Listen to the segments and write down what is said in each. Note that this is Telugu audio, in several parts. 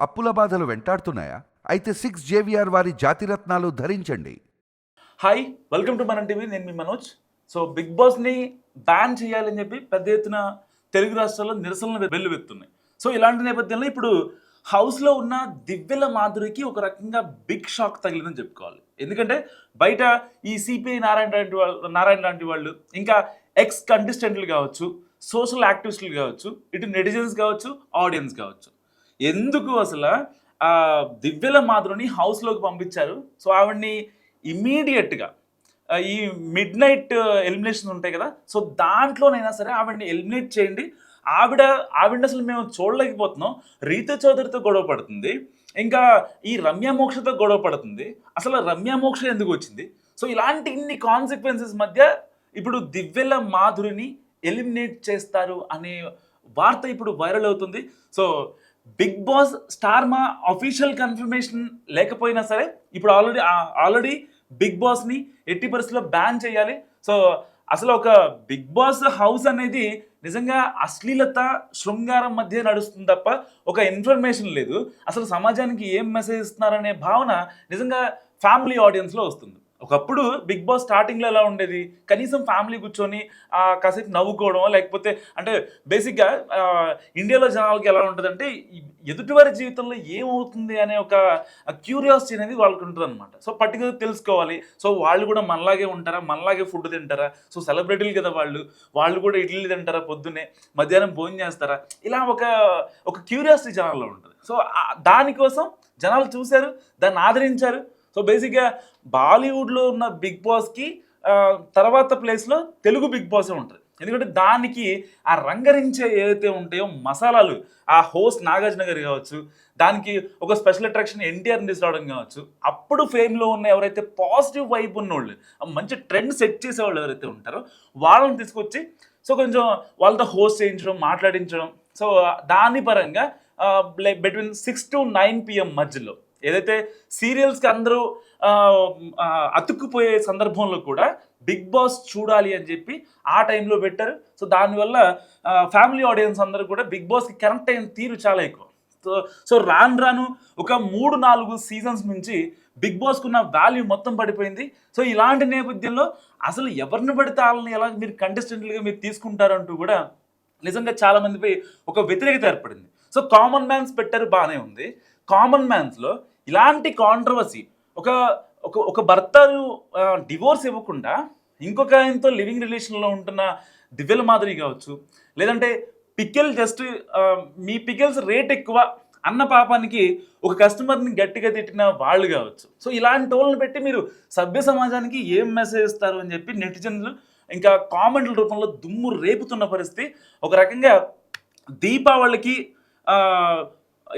అప్పుల బాధలు వెంటాడుతున్నాయా? అయితే 6 జేవిఆర్ వారి జాతిరత్నాలు ధరించండి. హాయ్, వెల్కమ్ టు మనం టీవీ. నేను మీ మనోజ్. సో బిగ్ బాస్ని బ్యాన్ చేయాలని చెప్పి పెద్ద ఎత్తున తెలుగు రాష్ట్రాల్లో నిరసనలు వెల్లువెత్తున్నాయి. సో ఇలాంటి నేపథ్యంలో ఇప్పుడు హౌస్లో ఉన్న దివ్యల మాధురికి ఒక రకంగా బిగ్ షాక్ తగిలిందని చెప్పుకోవాలి. ఎందుకంటే బయట ఈ సిపిఐ నారాయణ లాంటి వాళ్ళు, ఇంకా ఎక్స్ కంటెస్టెంట్లు కావచ్చు, సోషల్ యాక్టివిస్టులు కావచ్చు, ఇటు నెటిజన్స్ కావచ్చు, ఆడియన్స్ కావచ్చు, ఎందుకు అసలు దివ్యల మాధురిని హౌస్లోకి పంపించారు. సో ఆవిడ్ని ఇమ్మీడియట్గా ఈ మిడ్ నైట్ ఎలిమినేషన్ ఉంటాయి కదా, సో దాంట్లోనైనా సరే ఆవిడని ఎలిమినేట్ చేయండి. ఆవిడ అసలు మేము చూడలేకపోతున్నాం. రీతు చౌదరితో గొడవ పడుతుంది, ఇంకా ఈ రమ్య మోక్షతో గొడవ పడుతుంది. అసలు రమ్య మోక్ష ఎందుకు వచ్చింది? సో ఇలాంటి ఇన్ని కాన్సిక్వెన్సెస్ మధ్య ఇప్పుడు దివ్యల మాధురిని ఎలిమినేట్ చేస్తారు అనే వార్త ఇప్పుడు వైరల్ అవుతుంది. సో బిగ్ బాస్ స్టార్ మా అఫీషియల్ కన్ఫర్మేషన్ లేకపోయినా సరే ఇప్పుడు ఆల్రెడీ బిగ్ బాస్ని ఎట్టి పరిస్థితుల్లో బ్యాన్ చేయాలి. సో అసలు ఒక బిగ్ బాస్ హౌస్ అనేది నిజంగా అశ్లీలత, శృంగారం మధ్య నడుస్తుంది తప్ప ఒక ఇన్ఫర్మేషన్ లేదు. అసలు సమాజానికి ఏం మెసేజ్ ఇస్తున్నారనే భావన నిజంగా ఫ్యామిలీ ఆడియన్స్లో వస్తుంది. ఒకప్పుడు బిగ్ బాస్ స్టార్టింగ్లో ఎలా ఉండేది, కనీసం ఫ్యామిలీ కూర్చొని కాసేపు నవ్వుకోవడం, లేకపోతే అంటే బేసిక్గా ఇండియాలో జనాలకి ఎలా ఉంటుందంటే ఎదుటివారి జీవితంలో ఏమవుతుంది అనే ఒక క్యూరియాసిటీ అనేది వాళ్ళకి ఉంటుంది అనమాట. సో పర్టికులర్ తెలుసుకోవాలి. సో వాళ్ళు కూడా మనలాగే ఉంటారా, మనలాగే ఫుడ్ తింటారా, సో సెలబ్రిటీలు కదా వాళ్ళు కూడా ఇడ్లీ తింటారా, పొద్దున్నే మధ్యాహ్నం భోజనం చేస్తారా, ఇలా ఒక క్యూరియాసిటీ జనాల్లో ఉంటుంది. సో దానికోసం జనాలు చూశారు, దాన్ని ఆదరించారు. సో బేసిక్గా బాలీవుడ్లో ఉన్న బిగ్ బాస్కి తర్వాత ప్లేస్లో తెలుగు బిగ్ బాసే ఉంటుంది. ఎందుకంటే దానికి ఆ రంగరించే ఏదైతే ఉంటాయో మసాలాలు, ఆ హోస్ట్ నాగార్జున గారు కావచ్చు, దానికి ఒక స్పెషల్ అట్రాక్షన్ ఎన్టీఆర్ని తీసుకురావడం కావచ్చు, అప్పుడు ఫేమ్లో ఉన్న ఎవరైతే పాజిటివ్ వైబ్ ఉన్నోళ్ళు, మంచి ట్రెండ్ సెట్ చేసేవాళ్ళు ఎవరైతే ఉంటారో వాళ్ళని తీసుకొచ్చి సో కొంచెం వాళ్ళతో హోస్ట్ చేయించడం, మాట్లాడించడం. సో దాని పరంగా బిట్వీన్ 6 to 9 PM మధ్యలో ఏదైతే సీరియల్స్కి అందరూ అతుక్కుపోయే సందర్భంలో కూడా బిగ్ బాస్ చూడాలి అని చెప్పి ఆ టైంలో పెట్టారు. సో దానివల్ల ఫ్యామిలీ ఆడియన్స్ అందరూ కూడా బిగ్ బాస్కి కనెక్ట్ అయిన తీరు చాలా ఎక్కువ. సో రాను ఒక 3-4 సీజన్స్ నుంచి బిగ్ బాస్కు ఉన్న వాల్యూ మొత్తం పడిపోయింది. సో ఇలాంటి నేపథ్యంలో అసలు ఎవరిని పడితే వాళ్ళని ఎలా మీరు కంటెస్టెంట్లుగా మీరు తీసుకుంటారంటూ కూడా నిజంగా చాలామందిపై ఒక వ్యతిరేకత ఏర్పడింది. సో కామన్ మ్యాన్స్ పెట్టారు, బాగానే ఉంది. కామన్ మ్యాన్స్లో ఇలాంటి కాంట్రవర్సీ, ఒక భర్తను డివోర్స్ ఇవ్వకుండా ఇంకొక ఆయనతో లివింగ్ రిలేషన్లో ఉంటున్న దివ్యల మాధురి కావచ్చు, లేదంటే పికిల్ జస్ట్ మీ పికిల్స్ రేట్ ఎక్కువ అన్న పాపానికి ఒక కస్టమర్ని గట్టిగా తిట్టిన వాళ్ళు కావచ్చు. సో ఇలాంటి వాళ్ళని పెట్టి మీరు సభ్య సమాజానికి ఏం మెసేజ్ ఇస్తారు అని చెప్పి నెటిజన్లు ఇంకా కామెంట్ల రూపంలో దుమ్ము రేపుతున్న పరిస్థితి. ఒక రకంగా దీపావళికి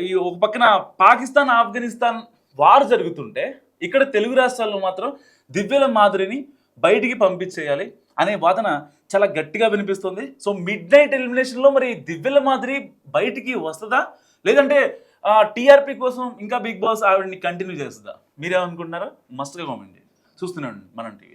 ఈ ఒక పక్కన పాకిస్తాన్, ఆఫ్ఘనిస్తాన్ వార్ జరుగుతుంటే ఇక్కడ తెలుగు రాష్ట్రాల్లో మాత్రం దివ్యల మాధురిని బయటికి పంపించేయాలి అనే వాదన చాలా గట్టిగా వినిపిస్తుంది. సో మిడ్ నైట్ ఎలిమినేషన్లో మరి దివ్యల మాధురి బయటికి వస్తుందా, లేదంటే టీఆర్పీ కోసం ఇంకా బిగ్ బాస్ ఆవిడని కంటిన్యూ చేస్తుందా? మీరేమనుకుంటున్నారో మస్తుగా కామెంట్ చేయండి. చూస్తున్నాను మనం టీవీ.